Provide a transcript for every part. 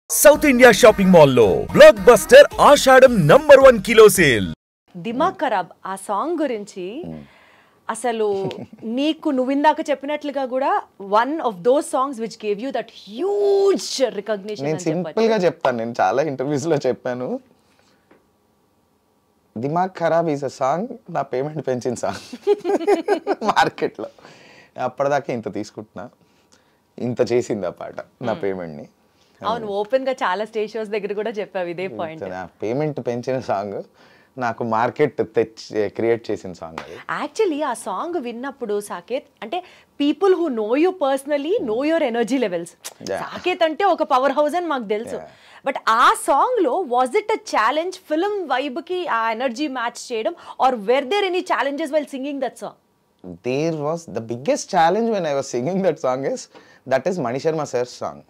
South India shopping mall లో block buster ఆషాఢం #1 kilo sale. దిమాగ్ ఖరాబ్ ఆ సాంగ్ గురించి అసలు నీకు నువ్వు ఇందాక చెప్పినట్లుగా కూడా one of those songs which gave you that huge recognition. నేను సింపుల్ గా చెప్తాను, నేను చాలా ఇంటర్వ్యూస్ లో చెప్పాను. దిమాగ్ ఖరాబ్ ఈజ్ అ సాంగ్ నా పేమెంట్ పెంచిన సాంగ్ మార్కెట్లో. అప్పటిదాకా ఇంత తీసుకుంటున్నా, ఇంత చేసింది ఆ పాట నా పేమెంట్ని. అవును, ఓపెన్ గా చాలా స్టేజ్ షోస్ దగ్గర కూడా చెప్పావు ఇదే పాయింట్. పేమెంట్ పెంచిన సాంగ్ నాకు మార్కెట్ క్రియేట్ చేసిన సాంగ్. యాక్చువల్లీ ఆ సాంగ్ విన్నప్పుడు సాకేత్ అంటే people who know you personally know your energy levels. Saketh అంటే ఒక పవర్ హౌస్ అని మాకు తెలుసు. బట్ ఆ సాంగ్ లో was it a challenge film vibe కి ఆ ఎనర్జీ మ్యాచ్ చేయడం, or were there any challenges while singing that song? There was the biggest challenge when I was singing that song that is Mani Sharma sir's song.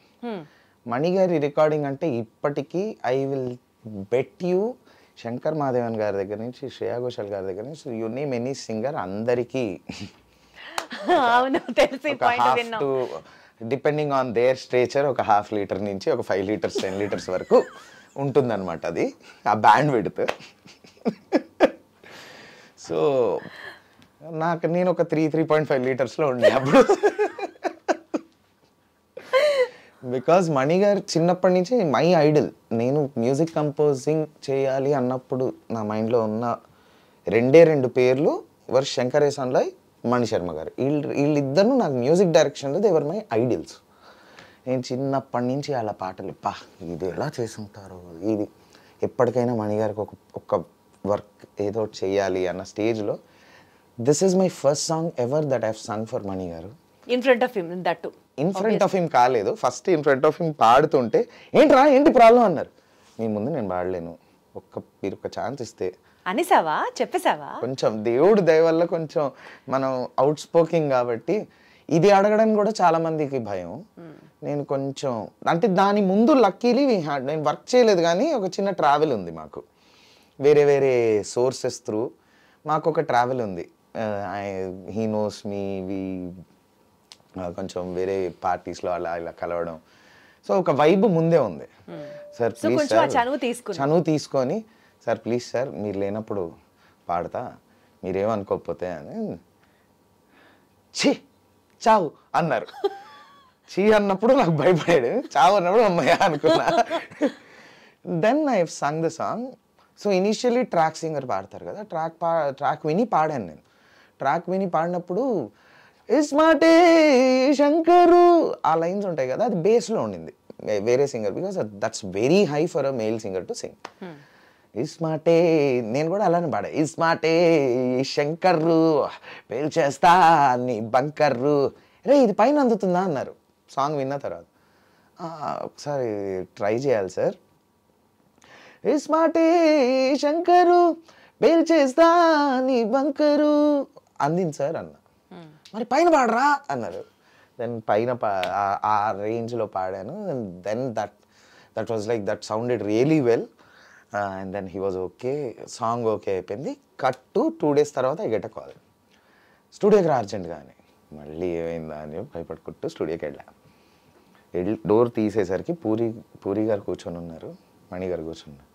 Mani గారి recording అంటే ఇప్పటికీ I will bet you Shankar Mahadevan గారి దగ్గర నుంచి శ్రేయా ఘోషాల్ గారి దగ్గర నుంచి you name any singer అందరికీ డిపెండింగ్ ఆన్ దేర్ స్ట్రేచర్ ఒక 1/2 లీటర్ నుంచి ఒక 5 లీటర్స్ 10 లీటర్స్ వరకు ఉంటుందన్నమాట. అది ఆ బ్యాండ్ విడ్త్. సో నేను ఒక 3.5 లీటర్స్లో ఉండే అప్పుడు. బికాజ్ మణి గారు చిన్నప్పటి నుంచి మై ఐడల్. నేను మ్యూజిక్ కంపోజింగ్ చేయాలి అన్నప్పుడు నా మైండ్లో ఉన్న 2 పేర్లు వర్ శంకర్ ఎహసాన్ లాయ్, మణి శర్మ గారు. వీళ్ళిద్దరూ నాకు మ్యూజిక్ డైరెక్షన్లో దేవర్ మై ఐడల్స్. నేను చిన్నప్పటి నుంచి వాళ్ళ పాటలు ఇది ఎలా చేసుంటారో, ఇది ఎప్పటికైనా మణి గారికి ఒక వర్క్ ఏదో చేయాలి అన్న స్టేజ్లో this is my first song ever that I have sung for Mani garu. In front of him, that too in front of him కాలేదు, first in front of him పాడుతుంటే ఏంటి ప్రాబ్లం అన్నారు. మీ ముందు నేను పాడలేను, మీరు ఒక ఛాన్స్ ఇస్తే అనేసావా, చెప్పేసావా? కొంచెం దేవుడు దయ వల్ల కొంచెం మనం అవుట్ స్పోకింగ్ కాబట్టి ఇది అడగడానికి కూడా చాలా మందికి భయం. నేను కొంచెం అంటే దాని ముందు లక్కీలీ నేను వర్క్ చేయలేదు, కానీ ఒక చిన్న ట్రావెల్ ఉంది మాకు. వేరే సోర్సెస్ త్రూ మాకు ఒక ట్రావెల్ ఉంది. హీ నోస్ మీ, కొంచెం వేరే పార్టీస్లో అలా ఇలా కలవడం. సో ఒక వైబ్ ముందే ఉంది. సార్ ప్లీజ్ సార్ చనువు తీసుకొని, సార్ ప్లీజ్ సార్ మీరు లేనప్పుడు పాడతా, మీరేమనుకోకపోతే అని. ఛీ చావు అన్నారు. చీ అన్నప్పుడు నాకు భయపడాడు, చావు అన్నప్పుడు అమ్మాయి అనుకున్నా. Then I have sung the song. So initially track singer పాడతారు కదా, ట్రాక్ విని పాడాను నేను. ట్రాక్ విని పాడినప్పుడు ఇస్మాటే శంకరు ఆ లైన్స్ ఉంటాయి కదా, అది బేస్లో ఉండింది వేరే singer. Because that's very high for a male singer to sing. ఇస్మాటే నేను కూడా అలానే పాడా. ఇస్మాటే శంకర్రు పేల్చేస్తా నీ బంకర్రు, రే ఇది పైన అందుతుందా అన్నారు సాంగ్ విన్న తర్వాత. ఒకసారి ట్రై చేయాలి సార్. ఇస్మాటే శంకరు పేల్చేస్తా నీ బంకరు అందింది సార్ అన్న. మరి పైన పాడరా అన్నారు. దెన్ పైన ఆ రేంజ్లో పాడాను. Then that was like that sounded really well. And then he was okay, song okay అయిపోయింది. కట్ టు 2 days తర్వాత ఐ గెట్ అ కాల్, స్టూడియోకి రా అర్జెంట్గా అని. మళ్ళీ ఏమైందా అని భయపడుకుంటూ స్టూడియోకి వెళ్ళి డోర్ తీసేసరికి పూరి గారు కూర్చొని ఉన్నారు, మణి గారు కూర్చున్నారు.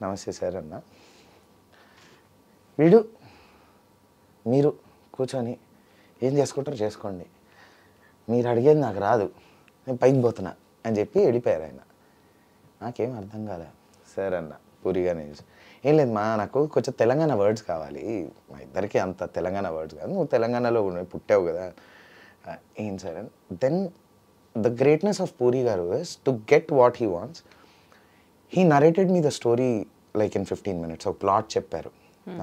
నమస్తే సార్ అన్న. మీరు కూర్చొని ఏం చేసుకుంటారో చేసుకోండి, మీరు అడిగేది నాకు రాదు, నేను పైకి పోతున్నా అని చెప్పి వెళ్ళిపోయారు ఆయన. నాకేం అర్థం కాలే. సార్ అన్న పూరిగానే, ఏం లేదు నాకు కొంచెం తెలంగాణ వర్డ్స్ కావాలి, మా ఇద్దరికి అంత తెలంగాణ వర్డ్స్ కాదు, నువ్వు తెలంగాణలో పుట్టావు కదా. ఏం సార్ అని. Then the greatness of Puri garu is to get what he wants. He narrated me the story like in 15 minutes. ఒక ప్లాట్ చెప్పారు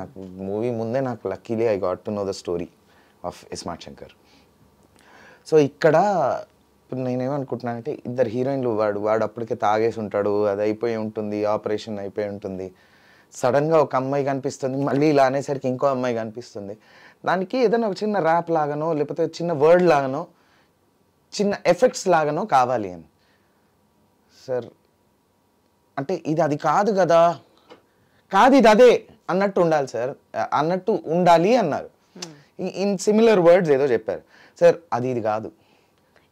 నాకు. మూవీ ముందే నాకు luckily I got to know the story of Ismart Shankar. So ఇక్కడ ఇప్పుడు నేనేమనుకుంటున్నానంటే, 2 హీరోయిన్లు, వాడు అప్పటికే తాగేసి ఉంటాడు, అది అయిపోయి ఉంటుంది, ఆపరేషన్ అయిపోయి ఉంటుంది. సడన్గా ఒక అమ్మాయి కనిపిస్తుంది, మళ్ళీ ఇలా అనేసరికి ఇంకో అమ్మాయి కనిపిస్తుంది. దానికి ఏదైనా ఒక చిన్న ర్యాప్ లాగానో, లేకపోతే చిన్న వర్డ్ లాగానో, చిన్న ఎఫెక్ట్స్ లాగానో కావాలి అని. సార్ అంటే ఇది అది కాదు కదా, కాదు ఇది అదే అన్నట్టు ఉండాలి సార్, అన్నట్టు ఉండాలి అన్నారు. ఇన్ సిమిలర్ వర్డ్స్ ఏదో చెప్పారు. సార్ అది ఇది కాదు,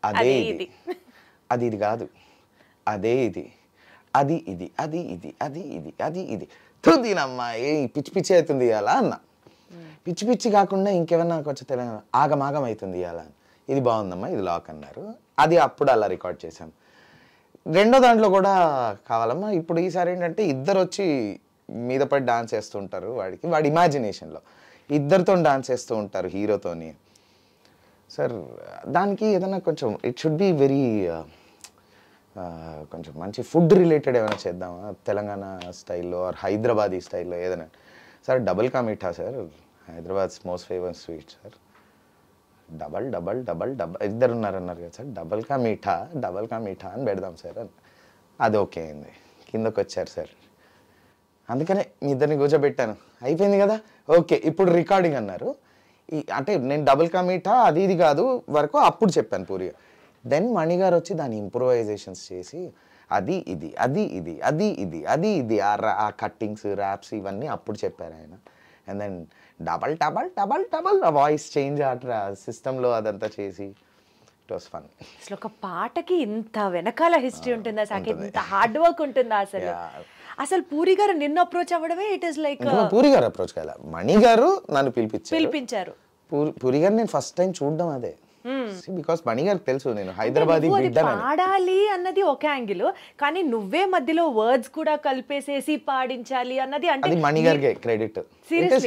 అదే ఇది, అది ఇది కాదు, అదే ఇది అది ఇది అది ఇది అది ఇది అది ఇది తుందినమ్మా ఏ పిచ్చి పిచ్చి అవుతుంది ఇవాళ అన్న. పిచ్చి పిచ్చి కాకుండా ఇంకేమన్నా కొంచెం తెలంగాణ ఆగమాగం అవుతుంది ఇవాళ, ఇది బాగుందమ్మా ఇది లాక్ అన్నారు. అది అప్పుడు అలా రికార్డ్ చేశాం. రెండో దాంట్లో కూడా కావాలమ్మా ఇప్పుడు ఈసారి ఏంటంటే ఇద్దరు వచ్చి మీద పడి డాన్స్ చేస్తుంటారు, వాడి ఇమాజినేషన్లో ఇద్దరితో డాన్స్ చేస్తూ ఉంటారు హీరోతోని. సార్ దానికి ఏదైనా కొంచెం ఇట్ షుడ్ బి వెరీ కొంచెం మంచి ఫుడ్ రిలేటెడ్ ఏమైనా చేద్దామా తెలంగాణ స్టైల్లో ఆర్ హైదరాబాదీ స్టైల్లో ఏదైనా. Sir double ka meetha sir, Hyderabad's most famous sweet sir. Double double double double ఇద్దరు అన్నారు కదా సార్, డబల్ కా మీఠా అని పెడదాం సార్ అని. అది ఓకే అయింది. కిందకు వచ్చారు సార్, అందుకనే మీ ఇద్దరిని కూర్చోబెట్టాను. అయిపోయింది కదా ఓకే ఇప్పుడు రికార్డింగ్ అన్నారు. అంటే నేను డబుల్ కా మీఠా అది ఇది కాదు వరకు అప్పుడు చెప్పాను పూరిగా. దెన్ మణిగారు వచ్చి దాని ఇంప్రూవైజేషన్స్ చేసి అది ఇది అది ఇది అది ఇది అది ఇది ఆ కట్టింగ్స్ ర్యాప్స్ ఇవన్నీ అప్పుడు చెప్పారు ఆయన. And then double double double double voice change సిస్టంలో అదంతా చేసి ఇట్ వాస్ ఫన్. అసలు ఒక పాటకి ఇంత వెనకాల హిస్టరీ ఉంటుందా సాకేత్, ఇంత హార్డ్ వర్క్ ఉంటుందా అసలు? అసలు పూరి గారు నిన్ను అప్రోచ్ అవ్వడమే ఇట్ ఈస్ లైక్ పూరి గారు అప్రోచ్ కాల, మణి గారు నన్ను పిలిపించారు. పూరి గారు నేను ఫస్ట్ టైం చూడడం అదే, బికాస్ మణి గారికి తెలుసు నేను హైదరాబాదీ పాడాలి అన్నది ఒక యాంగిల్, కానీ నువ్వే మధ్యలో వర్డ్స్ కూడా కలిపేసేసి పాడించాలి అన్నది అంటే అది మణి గారికి credit.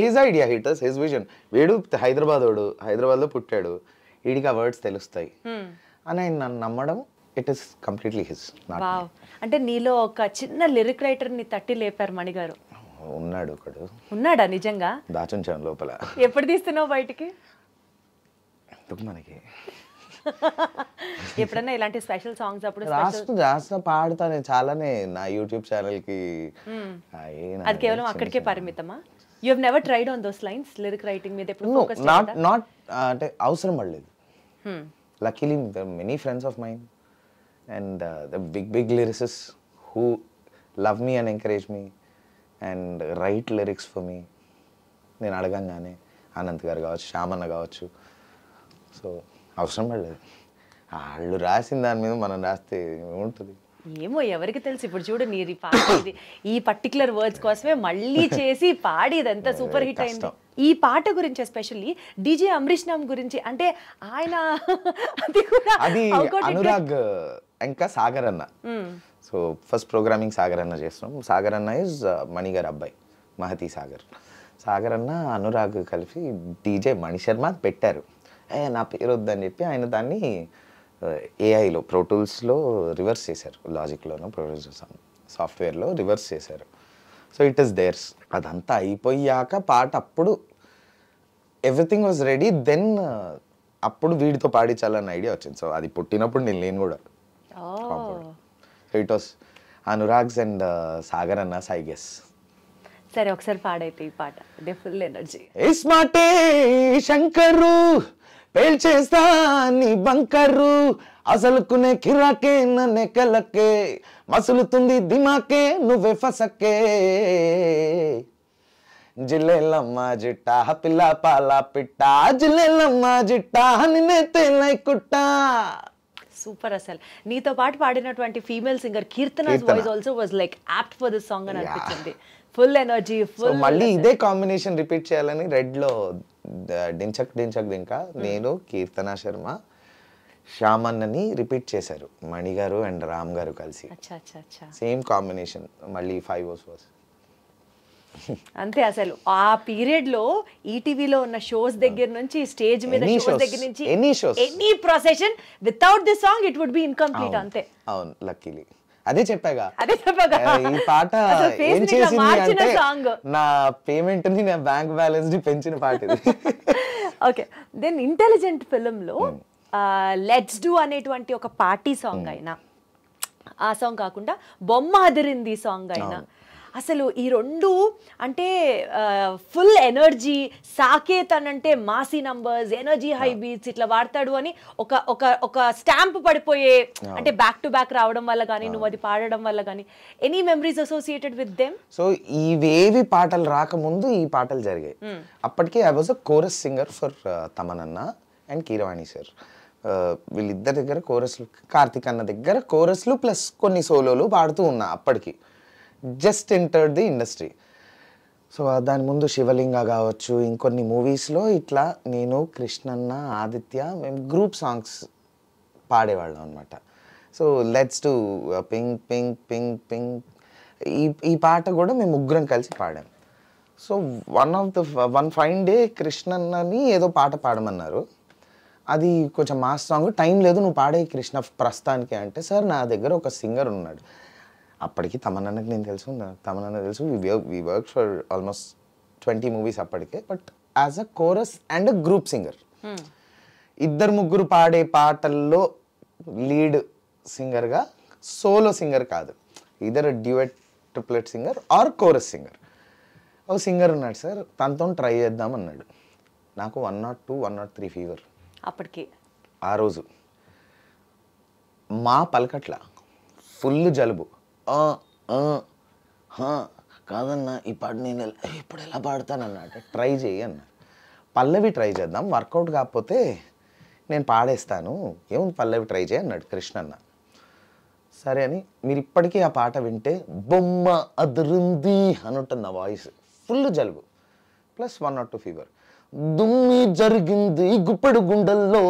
His idea, his vision. వీడు హైదరాబాద్ లో పుట్టాడు, వీడికి ఆ వర్డ్స్ తెలుస్తాయి అని ఆయన నన్ను నమ్మడం, ఇట్ ఈస్ కంప్లీట్లీ హిస్. అంటే నీలో ఒక చిన్న లిరిక్ రైటర్ ని తట్టి లేపారు మణి గారు. ఉన్నాడు ఒకడు. ఉన్నాడా నిజంగా? దాచుంచాను లోపల. ఎప్పుడు తీస్తున్నావు బయటికి? మనకి ఎప్పుడన్నా ఇలాంటి స్పెషల్ సాంగ్స్ అప్పుడు రాస్తా పాడుతా నేను చాలానే నా యూట్యూబ్ ఛానల్ కి. అది కేవలం అక్కడికే పరిమితమా? You have never tried on those lines lyric writing మీద ఎప్పుడు ఫోకస్ చేయలేదా? నాట్ అంటే అవసరం పడలేదు. Luckily many friends of mind and the big lyricists who love me and encourage me and write lyrics for me. నేను అడగంగానే అనంత్ గారు కావచ్చు, శ్యామన్న కావచ్చు, సో అవసరం పడలేదు. వాళ్ళు రాసిన దాని మీద మనం రాస్తే ఏముంటుంది ఏమో ఎవరికి తెలుసు. ఇప్పుడు చూడు నీ పాట ఈ పర్టికులర్ వర్డ్స్ కోసమే మళ్ళీ చేసి పాడి ఇదంతా సూపర్ హిట్ అయింది. ఈ పాట గురించి ఎస్పెషల్లీ డీజే అమరీష్ నామ్ గురించి అంటే ఆయన అది అనురాగ్ ఇంకా సాగర్ అన్న. సో ఫస్ట్ ప్రోగ్రామింగ్ సాగర్ అన్న చేస్తున్నాం. సాగర్ అన్న ఇస్ మణి గారి అబ్బాయి, మహతి సాగర్. సాగర్ అన్న అనురాగ్ కలిపి డీజే మణి శర్మ పెట్టారు. నా పేరు వద్దని చెప్పి ఆయన దాన్ని ఏఐలో ప్రోటూల్స్లో రివర్స్ చేశారు, లాజిక్లోనో ప్రొడ్యూసర్ సాఫ్ట్వేర్లో రివర్స్ చేశారు. So it is there's. అదంతా అయిపోయాక పాట అప్పుడు ఎవ్రీథింగ్ వాజ్ రెడీ. దెన్ అప్పుడు వీడితో పాడించాలన్న ఐడియా వచ్చింది. సో అది పుట్టినప్పుడు నేను లేను కూడా. So it was Anurag's and Sagar అన్న ఐ గెస్. సరే ఒకసారి పాడైతే ఈ పాట ఫుల్ ఎనర్జీ. ఇస్మాటే శంకరు పేల్చేస్తా నీ బంకరు, అసలుకునే కిరాకే నెక్కలకే, మసులుతుంది దిమాకే నువ్వే ఫసకే, జిల్లెలమ్మ జిట్టా పిల్ల పాల పిట్ట, జిల్లెలమ్మ జిట్టా నిన్నే తేలై కుట్టా. సూపర్. అసలు నీతో పాటు పాడినటువంటి female singer Keerthana's voice also was like apt for this song అని అనిపించింది. Full energy, full. మళ్ళీ ఇదే కాంబినేషన్ రిపీట్ చేయాలని రెడ్ లో డించక్ దింకా నేను, కీర్తన శర్మ, శ్యామన్నని రిపీట్ చేశారు మణి గారు అండ్ రామ్ గారు కలిసి. సేమ్ కాంబినేషన్ మళ్ళీ 5 hours. అంతే. అసలు ఆ పీరియడ్ లో ఈటీవీలో ఉన్న షోస్ దగ్గర నుంచి స్టేజ్ మీద షోస్ దగ్గర నుంచి any procession without this song it would be incomplete. అంతే. అవును, లక్కీలీ అదే చెప్పాగా ఈ పాట ఏం చేసింది అంటే నా పేమెంట్ ని, నా బ్యాంక్ బ్యాలెన్స్ ని పెంచిన పాట ఇది. ఓకే. దెన్ ఇంటెలిజెంట్ ఫిల్మ్ లో లెట్స్ డూ అనేటువంటి ఒక పార్టీ సాంగ్ అయినా, ఆ సాంగ్ కాకుండా బొమ్మ అదిరింది సాంగ్ అయినా, అసలు ఈ రెండు అంటే ఫుల్ ఎనర్జీ. సాకేత్ అని అంటే Masih numbers, energy, high beats ఇట్లా వాడతాడు అని ఒక స్టాంప్ పడిపోయే, అంటే బ్యాక్ టు బ్యాక్ రావడం వల్ల కానీ నువ్వు అది పాడడం వల్ల కానీ any memories associated with them? So ఇవేవి పాటలు రాకముందు ఈ పాటలు జరిగాయి. అప్పటికే I was a chorus singer for తమనన్న అండ్ కీరవాణి సార్. వీళ్ళిద్దరి దగ్గర కోరస్లు, కార్తిక్ అన్న దగ్గర కోరస్లు ప్లస్ కొన్ని సోలోలు పాడుతూ ఉన్నా అప్పటికి. Just entered the industry. So దాని ముందు శివలింగ కావచ్చు, ఇంకొన్ని మూవీస్లో ఇట్లా నేను, కృష్ణన్న, ఆదిత్య మేము గ్రూప్ సాంగ్స్ పాడేవాళ్ళం అనమాట. So let's to ping ping ping ping, ఈ పాట కూడా మేము ముగ్గురం కలిసి పాడాం. సో వన్ ఫైన్ డే కృష్ణన్నని ఏదో పాట పాడమన్నారు. అది కొంచెం మాస్ సాంగ్, టైం లేదు నువ్వు పాడే కృష్ణ ప్రస్తుతానికి అంటే, సార్ నా దగ్గర ఒక సింగర్ ఉన్నాడు. అప్పటికి తమన్నకి నేను తెలుసు, తమన్న తెలుసు. We work for almost 20 movies అప్పటికే. But as a chorus and group singer, ఇద్దరు ముగ్గురు పాడే పాటల్లో లీడ్ సింగర్గా, సోలో సింగర్ కాదు, either duet triplet singer or chorus singer. ఓ సింగర్ ఉన్నాడు సార్, తనతో ట్రై చేద్దాం అన్నాడు. నాకు 102, 103 ఫీవర్ అప్పటికి. ఆ రోజు మా పలకట్ల ఫుల్ జలుబు. కాదన్నా ఈ పాట నేను ఇప్పుడు ఎలా పాడతానన్నా. ట్రై చేయి అన్న. పల్లవి ట్రై చేద్దాం, వర్కౌట్ కాకపోతే నేను పాడేస్తాను, ఏముంది పల్లవి ట్రై చేయి అన్నాడు కృష్ణన్న. సరే అని మీరు ఇప్పటికీ ఆ పాట వింటే బొమ్మ అదురుంది అని ఉంటుంది నా వాయిస్. ఫుల్ జలుబు ప్లస్ 102 ఫీవర్. దుమ్మి జరిగింది గుప్పెడు గుండెల్లో,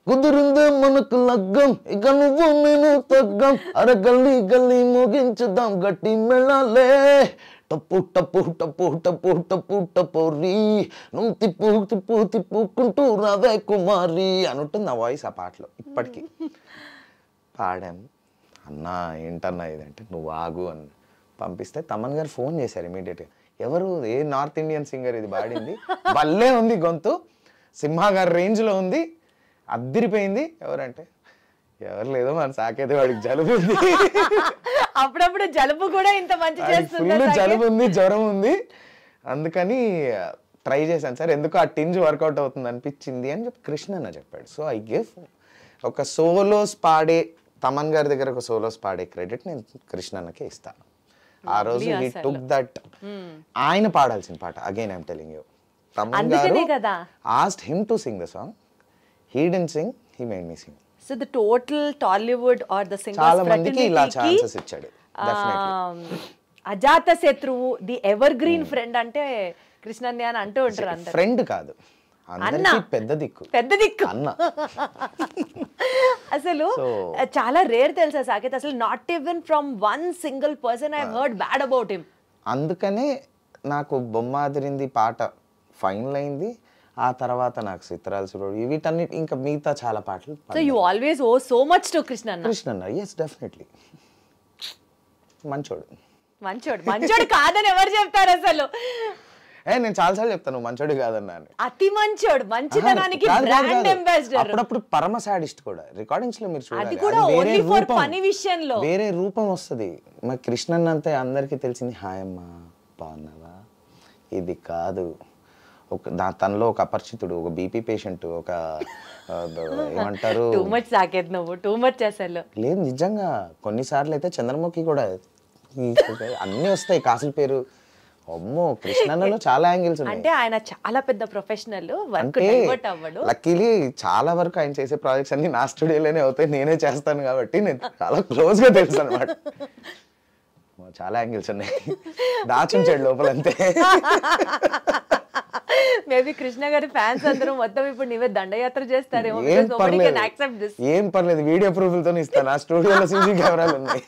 కుదిరిందే మనకు లగ్గం, ఇక నువ్వు నేను తగ్గం, అర గల్లీ గల్లీ ముగించుదాం గట్టి మెళ్ళలే, టప్పు టప్పు టప్పు టప్పు టప్పు టపోరి, నువ్వు తిప్పు తిప్పు తిప్పుకుంటూ రావే కుమారి అని ఉంటుంది నా వాయిస్ ఆ పాటలో ఇప్పటికీ. పాడాము. అన్నా ఏంటన్నా ఇదంటే, నువ్వు ఆగు అని పంపిస్తే తమన్ గారు ఫోన్ చేశారు ఇమీడియట్గా. ఎవరు, ఏ నార్త్ ఇండియన్ సింగర్ ఇది పాడింది, భలే ఉంది గొంతు, సింహ గారి రేంజ్లో ఉంది, అద్దిరిపోయింది. ఎవరంటే ఎవరు లేదో మన సాకేతే, వాడికి జలుబు ఉంది. అప్పుడప్పుడు జలుబు కూడా ఇంత మంచి చేస్తుంది. ఫుల్ జలుబు ఉంది, జ్వరం ఉంది, అందుకని ట్రై చేశాను సార్, ఎందుకు ఆ టింజ్ వర్కౌట్ అవుతుంది అనిపించింది అని చెప్పి కృష్ణన్న చెప్పాడు. సో ఐ గివ్ ఒక సోలోస్ పాడే, తమన్ గారి దగ్గర ఒక సోలోస్ పాడే క్రెడిట్ నేను కృష్ణన్నకే ఇస్తాను. ఆ రోజు హీ టుక్ దట్, ఆయన పాడాల్సిన పాట. Again I'm telling you, Thaman garu asked him to sing the song, he didn't sing, he made me sing. So the total Tollywood or the singers చాలా మందికి ఇలా ఛాన్సెస్ ఇచ్చాడు. అజాత శత్రువు, ది ఎవర్ గ్రీన్ ఫ్రెండ్ అంటే కృష్ణన్య అని అంటూ ఉంటారు అందరూ. ఫ్రెండ్ కాదు, అందరికీ పెద్ద దిక్కు, పెద్ద దిక్కు అన్న. అసలు చాలా రేర్ తెలుసా సాకేత్, అసలు not even from one single person I heard bad about him. అందుకనే నాకు బొమ్మాదిరింది పాట ఫైనల్ అయింది. ఆ తర్వాత నాకు చిత్రాల సురుడు, వీటన్నిటి ఇంకా మిగతా చాలా పాటలు. So you always owe so much to కృష్ణన్న. కృష్ణన్న, yes definitely. మంచోడు. మంచోడు మంచోడు కాదని ఎవరు చెప్తారు అసలు? నేను చాలాసార్లు చెప్తాను మంచోడు కాదన్నా. అతి మంచోడు, మంచితనానికి బ్రాండ్ అంబాసిడర్. అప్పుడప్పుడు పరమ సాడిస్ట్ కూడా. రికార్డింగ్స్ లో మీరు చూడాలి, అది కూడా ఓన్లీ ఫర్ పని విషయంలో వేరే రూపం వస్తుంది. మరి కృష్ణన్న అంతే అందరికీ తెలిసింది హాయమ్మా బాగున్నావా, ఇది కాదు. తనలో ఒక అపరిచితుడు, ఒక బీపీ పేషెంట్, ఒక ఏమంటారు, టూ మచ్ సాకేత్, నువ్వు టూ మచ్ అసలు. లేదు నిజంగా, కొన్నిసార్లు అయితే చంద్రముఖి కూడా అన్నీ వస్తాయి కాసుల పేరు. అమ్మో, కృష్ణన్నలో చాలా యాంగిల్స్ ఉన్నాయి. అంటే ఆయన చాలా పెద్ద ప్రొఫెషనల్, వర్క్ డైవర్ట్ అవ్వడు. లక్కీలీ చాలా వరకు ఆయన చేసే ప్రాజెక్ట్స్ అన్ని నా స్టూడియోలోనే అవుతాయి, నేనే చేస్తాను కాబట్టి నేను చాలా క్లోజ్ గా తెలుసు అనమాట. చాలా యాంగిల్స్ ఉన్నాయి, దాచుంచాడు లోపలంతే. మేబీ కృష్ణ గారి ఫ్యాన్స్ అందరూ మొత్తం ఇప్పుడు నీవే దండయాత్ర చేస్తారేమో. ఏం పర్లేదు, వీడియో ప్రూఫ్లతో ఇస్తాను, ఆ స్టూడియోలో సీసీ కెమెరాలు ఉన్నాయి.